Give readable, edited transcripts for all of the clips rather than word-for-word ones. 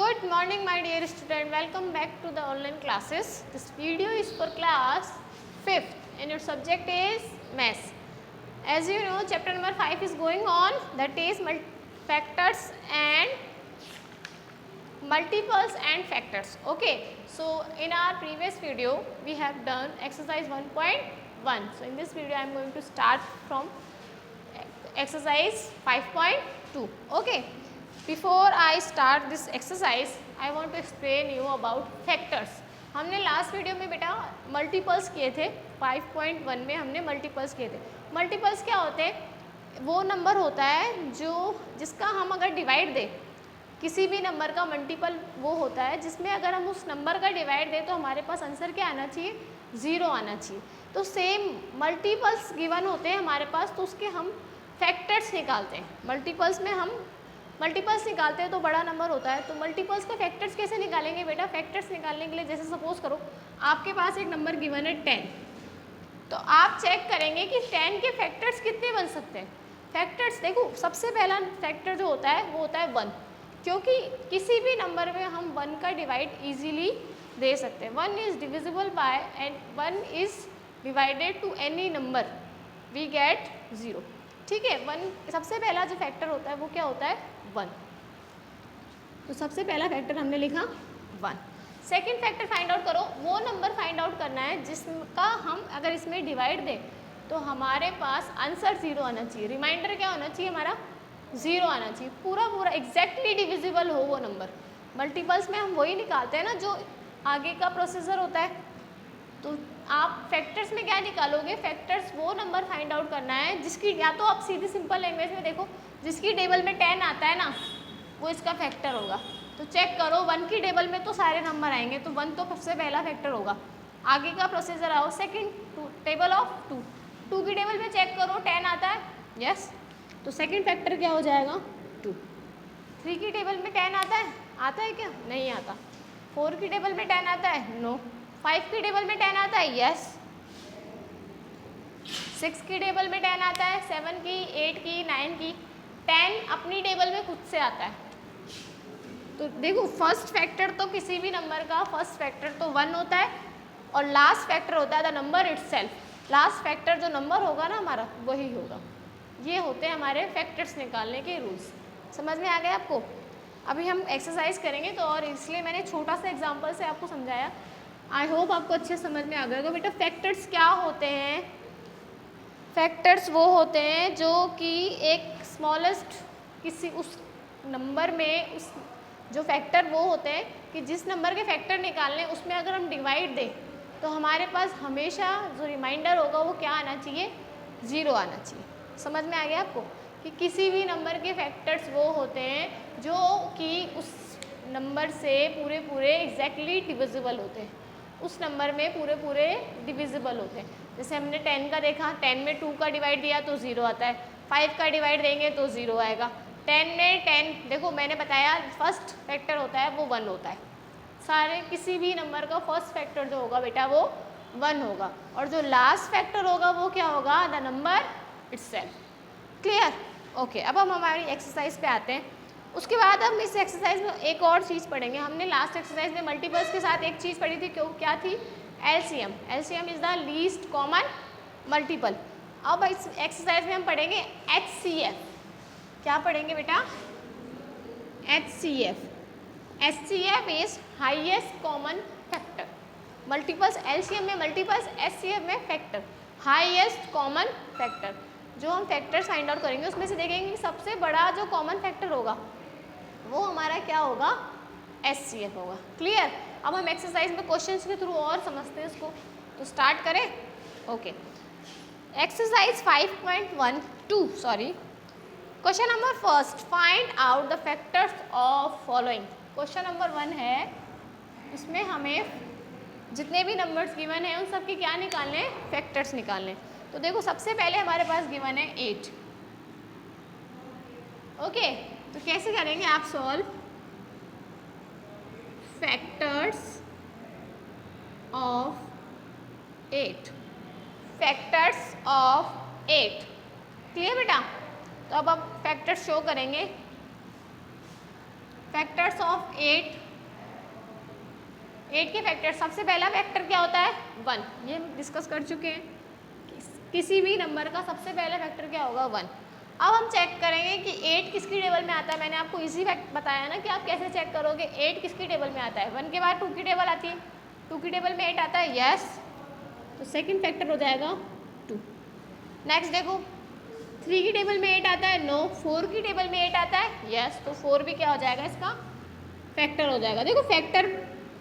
Good morning my dear student, welcome back to the online classes. This video is for class 5th and your subject is maths. As you know, chapter number 5 is going on, that is factors and multiples and factors. Okay, so in our previous video we have done exercise 1.1. So in this video I am going to start from exercise 5.2. Okay, before I start this exercise I want to explain you about factors. हमने last video में बेटा multiples किए थे, 5.1 में हमने multiples किए थे. Multiples क्या होते हैं? वो नंबर होता है जिसका हम अगर डिवाइड दें, किसी भी नंबर का मल्टीपल वो होता है जिसमें अगर हम उस नंबर का डिवाइड दें तो हमारे पास आंसर क्या आना चाहिए? 0 आना चाहिए. तो सेम मल्टीपल्स गिवन होते हैं हमारे पास, तो उसके हम फैक्टर्स निकालते हैं. मल्टीपल्स में हम मल्टीपल्स निकालते हैं तो बड़ा नंबर होता है. तो मल्टीपल्स का फैक्टर्स कैसे निकालेंगे बेटा? फैक्टर्स निकालने के लिए जैसे सपोज करो आपके पास एक नंबर गिवन है 10, तो आप चेक करेंगे कि 10 के फैक्टर्स कितने बन सकते हैं. फैक्टर्स देखो, सबसे पहला फैक्टर जो होता है वो होता है 1, क्योंकि किसी भी नंबर में हम 1 का डिवाइड ईजीली दे सकते हैं. 1 is divisible by and 1 is divided to any number, we get 0. ठीक है, 1 सबसे पहला जो फैक्टर होता है वो क्या होता है? 1. तो सबसे पहला फैक्टर हमने लिखा 1. सेकेंड फैक्टर फाइंड आउट करो. वो नंबर फाइंड आउट करना है जिसका हम अगर इसमें डिवाइड दें तो हमारे पास आंसर 0 आना चाहिए. रिमाइंडर क्या होना चाहिए? हमारा 0 आना चाहिए. पूरा एग्जैक्टली डिविजिबल हो वो नंबर. मल्टीपल्स में हम वही निकालते हैं ना जो आगे का प्रोसीजर होता है. तो आप फैक्टर्स में क्या निकालोगे? फैक्टर्स वो नंबर फाइंड आउट करना है जिसकी, या तो आप सीधी सिंपल लैंग्वेज में देखो, जिसकी टेबल में 10 आता है ना वो इसका फैक्टर होगा. तो चेक करो 1 की टेबल में तो सारे नंबर आएंगे, तो 1 तो सबसे पहला फैक्टर होगा. आगे का प्रोसीजर आओ, सेकंड टेबल ऑफ 2. 2 की टेबल में चेक करो 10 आता है, यस, तो सेकंड फैक्टर क्या हो जाएगा? 2. 3 की टेबल में 10 आता है क्या? नहीं आता. 4 की टेबल में 10 आता है? नो. 5 की टेबल में 10 आता है? यस. 6 की टेबल में 10 आता है, 7 की, 8 की, 9 की. 10 अपनी टेबल में खुद से आता है. तो देखो फर्स्ट फैक्टर तो किसी भी नंबर का फर्स्ट फैक्टर तो 1 होता है और लास्ट फैक्टर होता है the number itself. Last factor जो नंबर होगा ना हमारा वही होगा. ये होते हैं हमारे फैक्टर्स निकालने के रूल्स. समझ में आ गए आपको? अभी हम एक्सरसाइज करेंगे तो, और इसलिए मैंने छोटा सा एग्जाम्पल से आपको समझाया. आई होप आपको अच्छे समझ में आ गया. तो बेटा फैक्टर्स क्या होते हैं? फैक्टर्स वो होते हैं जो कि एक स्मॉलेस्ट किसी उस नंबर में, उस जो फैक्टर वो होते हैं कि जिस नंबर के फैक्टर निकालने उसमें अगर हम डिवाइड दें तो हमारे पास हमेशा जो रिमाइंडर होगा वो क्या आना चाहिए? 0 आना चाहिए. समझ में आ गया आपको? कि किसी भी नंबर के फैक्टर्स वो होते हैं जो कि उस नंबर से पूरे एग्जैक्टली डिविजिबल होते हैं. उस नंबर में पूरे डिविजिबल होते हैं. जैसे हमने 10 का देखा, 10 में 2 का डिवाइड दिया तो 0 आता है. 5 का डिवाइड देंगे तो 0 आएगा. 10 में 10 देखो मैंने बताया फर्स्ट फैक्टर होता है वो 1 होता है. सारे किसी भी नंबर का फर्स्ट फैक्टर जो होगा बेटा वो 1 होगा, और जो लास्ट फैक्टर होगा वो क्या होगा? The number itself. Clear? Okay, अब हम हमारी एक्सरसाइज पे आते हैं. उसके बाद हम इस एक्सरसाइज में एक और चीज़ पढ़ेंगे. हमने लास्ट एक्सरसाइज में मल्टीपल्स के साथ एक चीज़ पढ़ी थी, क्या थी? LCM. LCM is the least common multiple. अब इस एक्सरसाइज में हम पढ़ेंगे एचसीएफ. क्या पढ़ेंगे बेटा? HCF. HCF is highest common factor. Multiples LCM में मल्टीपल्स, एचसीएफ में फैक्टर, हाईएस्ट कॉमन फैक्टर. जो हम फैक्टर्स फाइंड आउट करेंगे उसमें से देखेंगे कि सबसे बड़ा जो कॉमन फैक्टर होगा वो हमारा क्या होगा? एचसीएफ होगा. क्लियर? अब हम एक्सरसाइज में क्वेश्चंस के थ्रू और समझते हैं इसको. तो स्टार्ट करें. Okay, exercise 5.12 sorry. Question number first, find out the factors of following. Question number 1 है, इसमें हमें जितने भी नंबर्स गिवन हैं उन सब के क्या निकालने? फैक्टर्स निकालने. तो देखो सबसे पहले हमारे पास गिवन है 8. ओके, तो कैसे करेंगे आप solve? Factors of 8. Factors of 8. Clear बेटा? तो अब आप फैक्टर्स शो करेंगे. फैक्टर्स ऑफ 8 के फैक्टर, सबसे पहला फैक्टर क्या होता है 1, ये हम डिस्कस कर चुके हैं। किसी भी नंबर का सबसे पहला फैक्टर क्या होगा 1। अब हम चेक करेंगे कि 8 किसकी टेबल में आता है। मैंने आपको इजी फैक्ट बताया ना कि आप कैसे चेक करोगे 8 किसकी टेबल में आता है। 1 के बाद 2 की टेबल आती है, 2 की टेबल में 8 आता है, यस, तो सेकंड फैक्टर हो जाएगा 2। नेक्स्ट देखो 3 की टेबल में 8 आता है, नो। 4 की टेबल में 8 आता है, यस, तो 4 भी क्या हो जाएगा इसका फैक्टर हो जाएगा। देखो फैक्टर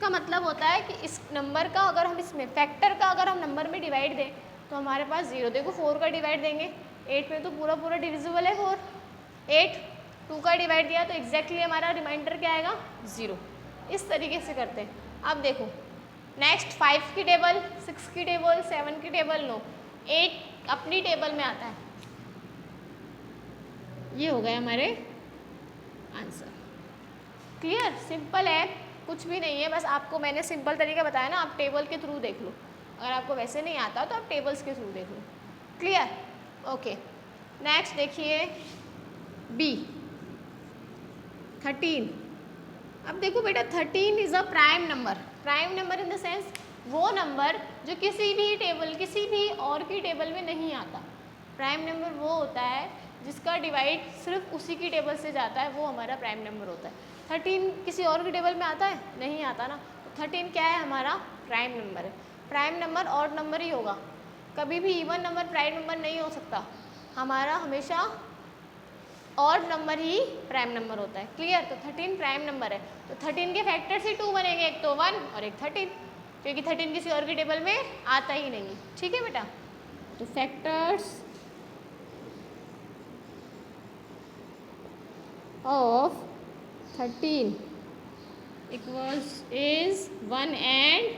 का मतलब होता है कि इस नंबर का अगर हम इसमें फैक्टर का अगर हम नंबर में डिवाइड दें तो हमारे पास 0। देखो 4 का डिवाइड देंगे 8 में तो पूरा पूरा डिविजिबल है 4। 8 2 का डिवाइड दिया तो एग्जैक्टली हमारा रिमाइंडर क्या आएगा 0। इस तरीके से करते हैं। अब देखो नेक्स्ट 5 की टेबल, 6 की टेबल, 7 की टेबल, नो। 8 अपनी टेबल में आता है। ये हो गए हमारे आंसर। क्लियर, सिंपल है, कुछ भी नहीं है, बस आपको मैंने सिंपल तरीका बताया ना, आप टेबल के थ्रू देख लो। अगर आपको वैसे नहीं आता तो आप टेबल्स के थ्रू देख लो। Clear, okay. नेक्स्ट देखिए बी 13। अब देखो बेटा 13 is a prime number. Prime number in the sense वो नंबर जो किसी भी टेबल, किसी भी और की टेबल में नहीं आता। प्राइम नंबर वो होता है जिसका डिवाइड सिर्फ उसी की टेबल से जाता है, वो हमारा प्राइम नंबर होता है। 13 किसी और की टेबल में आता है, नहीं आता ना। 13 क्या है, हमारा प्राइम नंबर है। प्राइम नंबर ऑड नंबर ही होगा, कभी भी इवन नंबर प्राइम नंबर नहीं हो सकता। हमारा हमेशा ऑड नंबर ही प्राइम नंबर होता है। क्लियर, तो 13 प्राइम नंबर है। तो 13 के फैक्टर्स ही 2 बनेंगे, एक तो 1 और एक 13, क्योंकि 13 किसी और की टेबल में आता ही नहीं। ठीक है बेटा, तो फैक्टर्स ऑफ 13 इज 1 एंड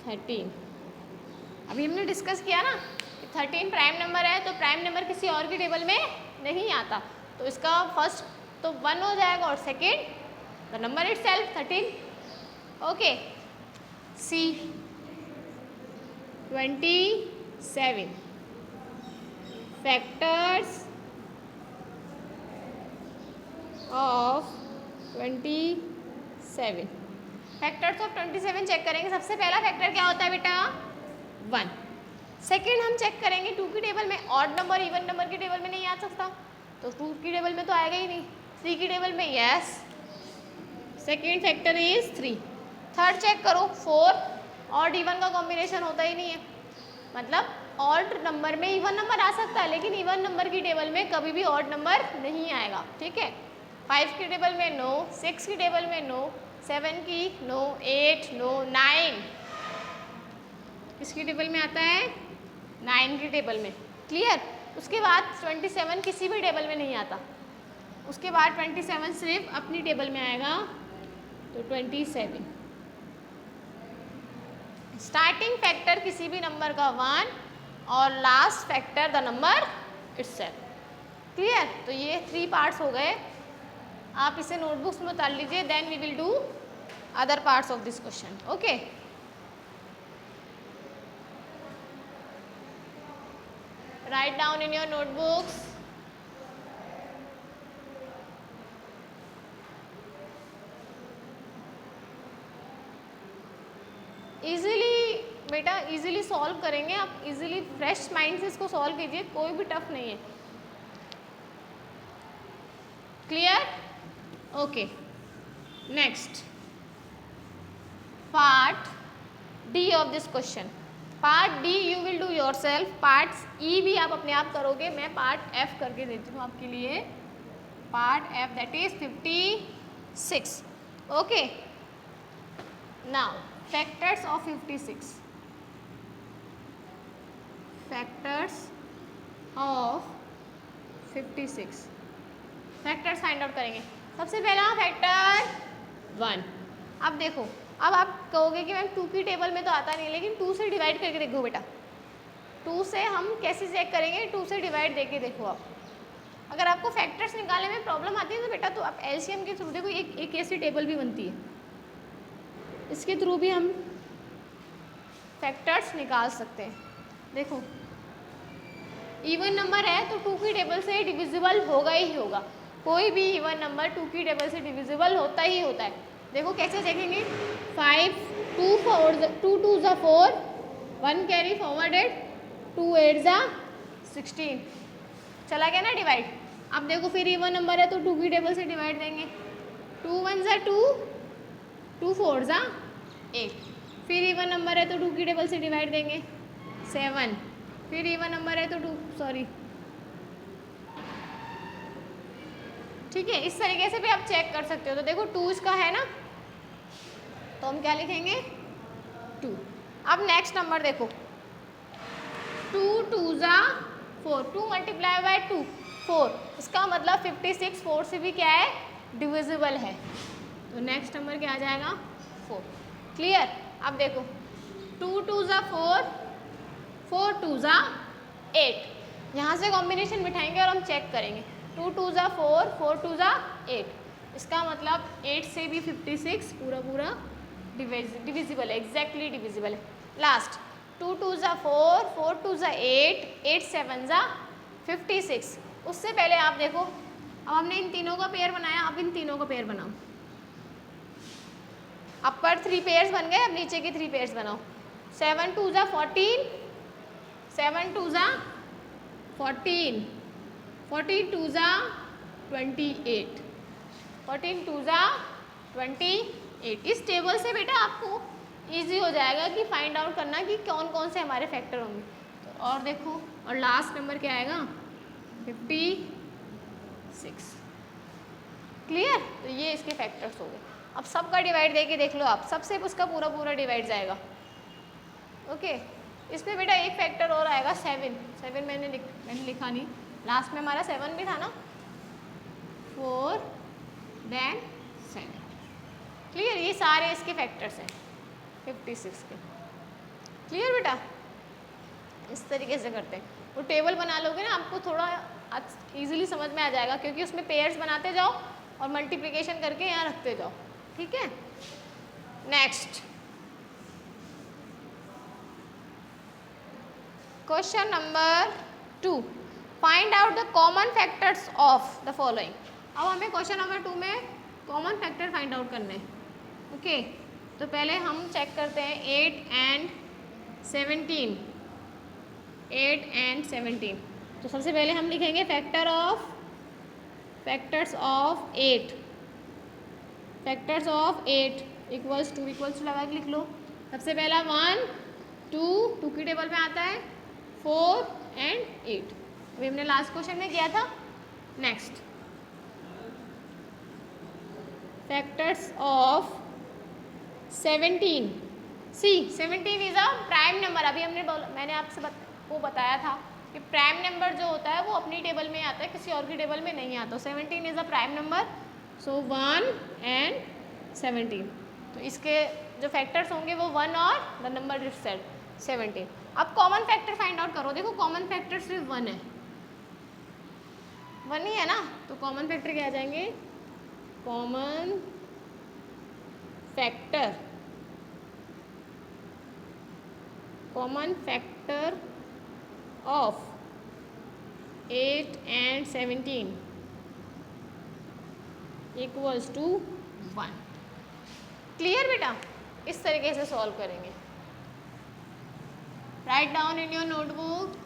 13। अभी हमने डिस्कस किया ना कि 13 प्राइम नंबर है, तो प्राइम नंबर किसी और की टेबल में नहीं आता, तो इसका फर्स्ट तो 1 हो जाएगा और second the number itself 13। Okay, see 27 factors of 27। Factors of 27 check करेंगे। सबसे पहला फैक्टर क्या होता है बेटा 1। सेकेंड हम चेक करेंगे 2 की टेबल में ऑड नंबर इवन नंबर की टेबल में नहीं आ सकता, तो 2 की टेबल में तो आएगा ही नहीं। 3 की टेबल में yes, second factor is 3। Third check करो 4, ऑड इवन का कॉम्बिनेशन होता ही नहीं है, मतलब ऑड नंबर में इवन नंबर आ सकता है लेकिन इवन नंबर की टेबल में कभी भी ऑड नंबर नहीं आएगा। ठीक है, 5 की टेबल में नो, 6 की टेबल में नो, 7 की नो, 8 नो, 9 किसकी टेबल में आता है 9 की टेबल में। क्लियर, उसके बाद 27 किसी भी टेबल में नहीं आता, उसके बाद 27 सिर्फ अपनी टेबल में आएगा, तो 27। स्टार्टिंग फैक्टर किसी भी नंबर का 1 और last factor the number itself. Clear, तो ये 3 पार्ट्स हो गए। आप इसे नोटबुक्स में उतार लीजिए, then we will do other parts of this question. Okay, write down in your notebooks. Easily बेटा, इजीली सॉल्व करेंगे आप, इजीली फ्रेश माइंड से इसको सॉल्व कीजिए, कोई भी टफ नहीं है। Clear, okay. Next part D of this question. Part D you will do yourself, parts E भी आप अपने आप करोगे। मैं पार्ट एफ करके देती हूँ आपके लिए, part F that is 56। Okay, now factors of 56। Factors of 56, factors find out करेंगे। सबसे पहला फैक्टर 1। अब देखो, अब आप कहोगे कि मैम 2 की टेबल में तो आता नहीं, लेकिन 2 से डिवाइड करके देखो बेटा। 2 से हम कैसे चेक करेंगे, 2 से डिवाइड देके देखो आप। अगर आपको फैक्टर्स निकालने में प्रॉब्लम आती है तो बेटा तो आप एलसीएम के थ्रू देखो, एक ऐसी टेबल भी बनती है, इसके थ्रू भी हम फैक्टर्स निकाल सकते हैं। देखो इवन नंबर है तो 2 की टेबल से डिविजिबल होगा ही होगा, कोई भी इवन नंबर 2 की टेबल से डिविजिबल होता ही होता है। देखो कैसे देखेंगे, 5 2 2 ज़ा 4, 1 कैरी फॉरवर्डेड, 2 8 ज़ा 16, चला गया ना डिवाइड। अब देखो फिर इवन नंबर है तो 2 की टेबल से डिवाइड देंगे, 2 1 ज़ा 2, 2 4 ज़ा 8, फिर इवन नंबर है तो 2 की टेबल से डिवाइड देंगे 7, फिर इवन नंबर है तो 2 सॉरी, ठीक है। इस तरीके से भी आप चेक कर सकते हो। तो देखो 2 इसका है ना, तो हम क्या लिखेंगे 2। अब नेक्स्ट नंबर देखो, 2 2 ज़ा 4, 2 मल्टीप्लाई बाय 2 4, इसका मतलब 56 4 से भी क्या है डिविजिबल है। तो नेक्स्ट नंबर क्या आ जाएगा 4। क्लियर। अब देखो 2 2 ज़ा 4, 4 2 ज़ा 8, यहाँ से कॉम्बिनेशन बिठाएंगे और हम चेक करेंगे 2 2 ज़ा 4, 4 2 ज़ा 8, इसका मतलब 8 से भी 56 पूरा पूरा डिविजिबल है, एग्जैक्टली डिविजिबल है। लास्ट 2 2 ज़ा 4, 4 2 ज़ा 8, 8 7 ज़ा 56। उससे पहले आप देखो, अब हमने इन तीनों का पेयर बनाया, अब इन तीनों का पेयर बनाओ। अपर 3 पेयर्स बन गए, अब नीचे के 3 पेयर्स बनाओ। 7 2 ज़ा 14, 7 2 ज़ा 14, 14 2 ज़ा 28, 14 2 ज़ा 28। इस टेबल से बेटा आपको इजी हो जाएगा कि फाइंड आउट करना कि कौन कौन से हमारे फैक्टर होंगे। तो और देखो, और लास्ट नंबर क्या आएगा 56। क्लियर। तो ये इसके फैक्टर्स हो गए। अब सबका डिवाइड देके देख लो आप, सबसे उसका पूरा पूरा डिवाइड जाएगा। ओके, इसमें बेटा एक फैक्टर और आएगा 7, 7 मैंने लिखा नहीं, लास्ट में हमारा 7 भी था ना, 4 देन 7। क्लियर। ये सारे इसके फैक्टर्स हैं 56 के। क्लियर बेटा। इस तरीके से करते हैं। वो टेबल बना लोगे ना, आपको थोड़ा इजीली समझ में आ जाएगा, क्योंकि उसमें पेयर्स बनाते जाओ और मल्टीप्लिकेशन करके यहाँ रखते जाओ। ठीक है। Next question number 2, find out the common factors of the following. अब हमें क्वेश्चन नंबर 2 में कॉमन फैक्टर फाइंड आउट करने हैं। ओके, तो पहले हम चेक करते हैं 8 एंड 17, 8 एंड 17। तो सबसे पहले हम लिखेंगे factors of 8, factors of 8 equals to लगा के लिख लो। सबसे पहला 1 2 की टेबल में आता है, 4 एंड 8, अभी हमने लास्ट क्वेश्चन में किया था। Next factors of 17, see 17 is a prime number. अभी मैंने आपसे वो बताया था कि प्राइम नंबर जो होता है वो अपनी टेबल में आता है, किसी और की टेबल में नहीं आता। 17 is a prime number, so 1 and 17। तो इसके जो फैक्टर्स होंगे वो 1 और द नंबर इट सेट 17। अब कॉमन फैक्टर फाइंड आउट करो। देखो कॉमन फैक्टर सिर्फ 1 है, 1 ही है ना, तो कॉमन फैक्टर क्या आ जाएंगे, common factor of 8 and 17 equals to 1। Clear बेटा। इस तरीके से सॉल्व करेंगे। Write down in your notebook,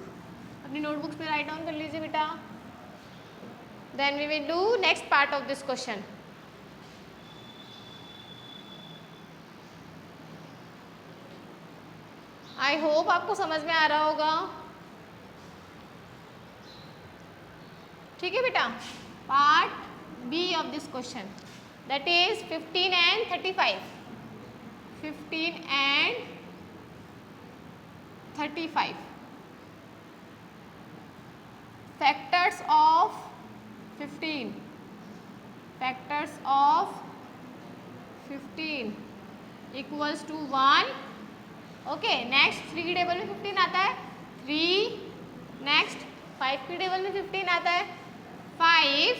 अपनी नोटबुक्स पे राइट डाउन कर लीजिए बेटा। Then we will do next part of this question. I hope आपको समझ में आ रहा होगा। ठीक है बेटा। Part B of this question, that is 15 and 35, 15 and 35 factors of 15, factors of 15 equals to 1। Okay, next 3 की टेबल में 15 आता है, 3, नेक्स्ट 5 की टेबल में 15 आता है, 5,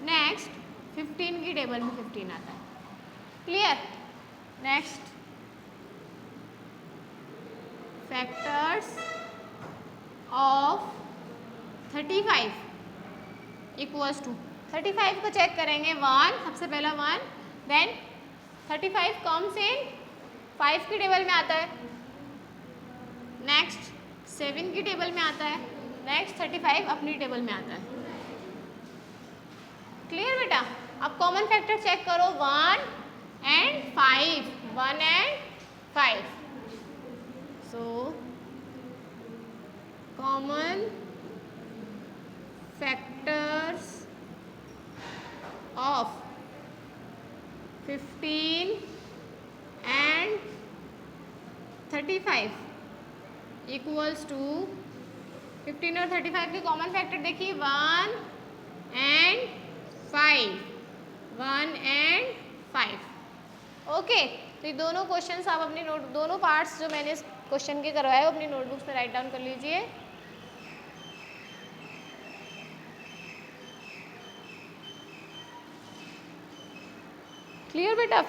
नेक्स्ट 15 की टेबल में 15 आता है। Clear. Next factors of 35 equals to 35 को चेक करेंगे 1, सबसे पहला 1, देन 35 कम्स इन 5 की टेबल में आता है, नेक्स्ट 7 की टेबल में आता है, नेक्स्ट 35 अपनी टेबल में आता है। क्लियर बेटा? अब कॉमन फैक्टर चेक करो 1 and 5, 1 and 5। So common factors of 15 and 35 equals to 15 और 35 के कॉमन फैक्टर देखिए 1 एंड 5, 1 एंड 5। ओके, तो ये दोनों क्वेश्चंस आप अपनी नोट, दोनों पार्ट्स जो मैंने इस क्वेश्चन के करवाए हो अपनी नोटबुक्स में राइट डाउन कर लीजिए। क्लियर बेटा?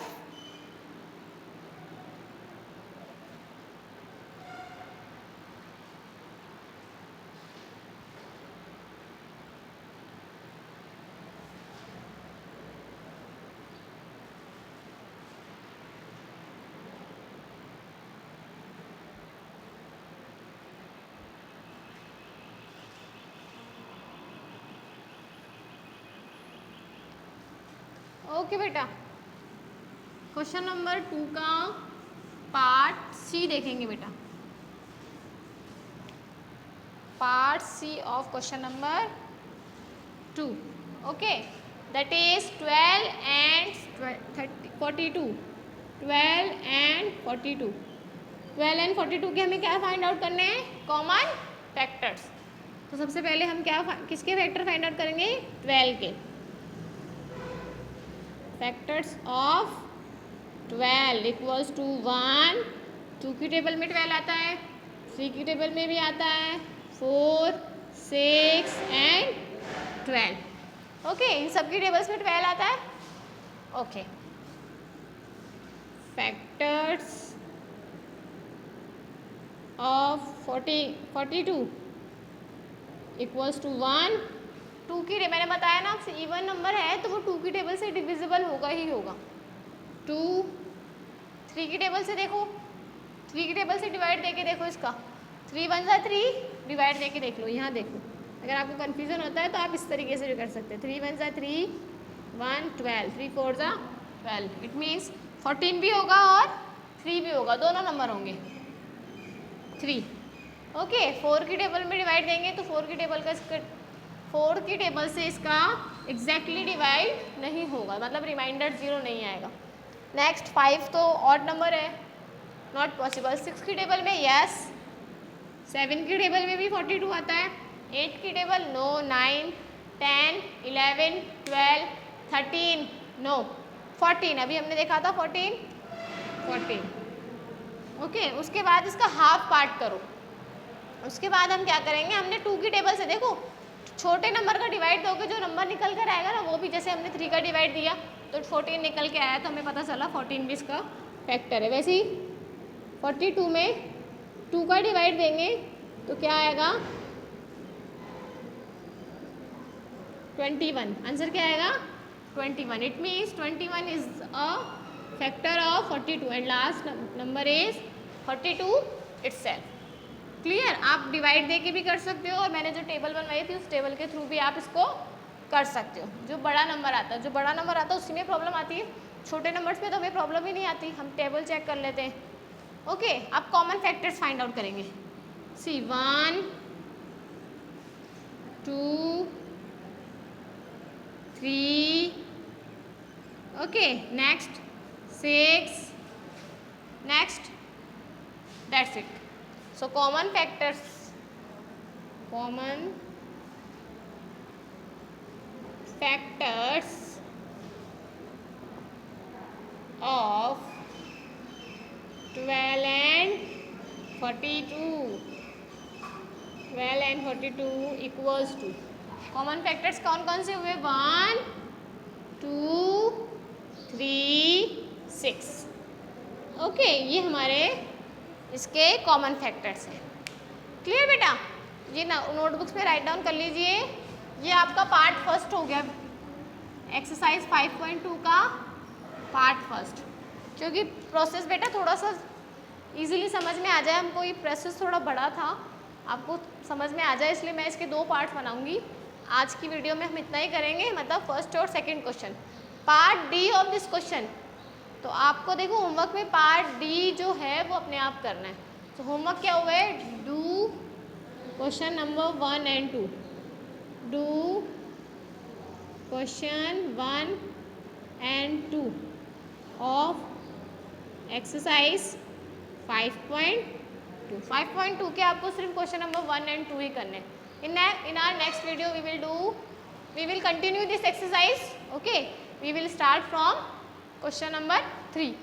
ओके बेटा, क्वेश्चन नंबर 2 का पार्ट सी देखेंगे बेटा। Part C of question number 2, okay, that is 12 and 42, 12 and 42, 12 and 42 के हमें क्या फाइंड आउट करने हैं? Common factors. तो सबसे पहले हम क्या किसके फैक्टर फाइंड आउट करेंगे? 12 के फैक्टर्स ऑफ 12 इक्वल्स टू 1, 2 की टेबल में 12 आता है, 3 की टेबल में भी आता है, 4, 6 एंड 12। ओके, इन सब की टेबल्स में 12 आता है। Okay, factors of 42 equals to 1, 2 की, मैंने बताया ना आपसे इवन नंबर है तो वो 2 की टेबल से डिविजिबल होगा ही होगा। 2, 3 की टेबल से देखो, 3 की टेबल से डिवाइड देके देखो इसका, 3 1 जा 3, डिवाइड देके देख लो, यहाँ देखो। अगर आपको कन्फ्यूजन होता है तो आप इस तरीके से भी कर सकते हैं। 3 1 जा 3, 1 12, 3 4 जा 12। इट मीन्स 14 भी होगा और 3 भी होगा, दोनों नंबर होंगे 3। ओके, 4 की टेबल में डिवाइड देंगे तो 4 की टेबल का 4 की टेबल से इसका एग्जैक्टली डिवाइड नहीं होगा, मतलब रिमाइंडर 0 नहीं आएगा। नेक्स्ट 5 तो ऑड नंबर है, नॉट पॉसिबल। 6 की टेबल में यस, 7 की टेबल में भी 42 आता है, 8 की टेबल नो, 9, 10, 11, 12, 13 नो, 14 अभी हमने देखा था 14। ओके, उसके बाद इसका हाफ पार्ट करो। उसके बाद हम क्या करेंगे, हमने 2 की टेबल से देखो छोटे नंबर का डिवाइड दोगे जो नंबर निकल कर आएगा ना, वो भी जैसे हमने 3 का डिवाइड दिया तो 14 निकल के आया, तो हमें पता चला 14 भी इसका फैक्टर है। वैसे ही 42 में 2 का डिवाइड देंगे तो क्या आएगा? 21। आंसर क्या आएगा? 21। It means 21 is a factor of 42 and last number is 42 itself. Clear? आप डिवाइड दे के भी कर सकते हो और मैंने जो टेबल बनवाई थी उस टेबल के थ्रू भी आप इसको कर सकते हो। जो बड़ा नंबर आता है, उसी में प्रॉब्लम आती है, छोटे नंबर्स पे तो हमें प्रॉब्लम ही नहीं आती, हम टेबल चेक कर लेते हैं। ओके, अब कॉमन फैक्टर्स फाइंड आउट करेंगे। सी 1, 2, 3, okay, next 6, next, that's it. So common factors of 12 and 42, 12 and 42 equals to, common factors कौन कौन से हुए? 1, 2, 3, 6। ओके, ये हमारे इसके कॉमन फैक्टर्स हैं। क्लियर बेटा? ये नोटबुक्स में राइट डाउन कर लीजिए। ये आपका पार्ट फर्स्ट हो गया एक्सरसाइज 5.2 का पार्ट फर्स्ट, क्योंकि प्रोसेस बेटा थोड़ा सा इजीली समझ में आ जाए, हमको ये प्रोसेस थोड़ा बड़ा था, आपको समझ में आ जाए इसलिए मैं इसके 2 पार्ट बनाऊंगी। आज की वीडियो में हम इतना ही करेंगे, मतलब फर्स्ट और second question. Part D of this question, तो आपको देखो होमवर्क में पार्ट डी जो है वो अपने आप करना है। तो होमवर्क क्या हुआ है, do question number 1 and 2, do question 1 and 2 of exercise 5.2। 5.2 के आपको सिर्फ क्वेश्चन नंबर 1 and 2 ही करने हैं। In our next video we will continue this exercise. Okay, we will start from question number 3।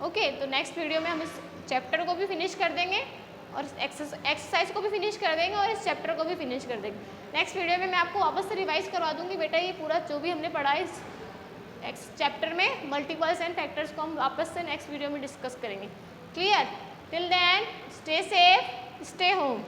Okay, तो नेक्स्ट वीडियो में हम इस चैप्टर को भी फिनिश कर देंगे और एक्सरसाइज को भी फिनिश कर देंगे और इस चैप्टर को भी फिनिश कर देंगे। नेक्स्ट वीडियो में मैं आपको वापस से रिवाइज करवा दूंगी बेटा, ये पूरा जो भी हमने पढ़ा है इस चैप्टर में मल्टीपल्स एंड फैक्टर्स को हम वापस से नेक्स्ट वीडियो में डिस्कस करेंगे। Clear? Till then stay safe, stay home.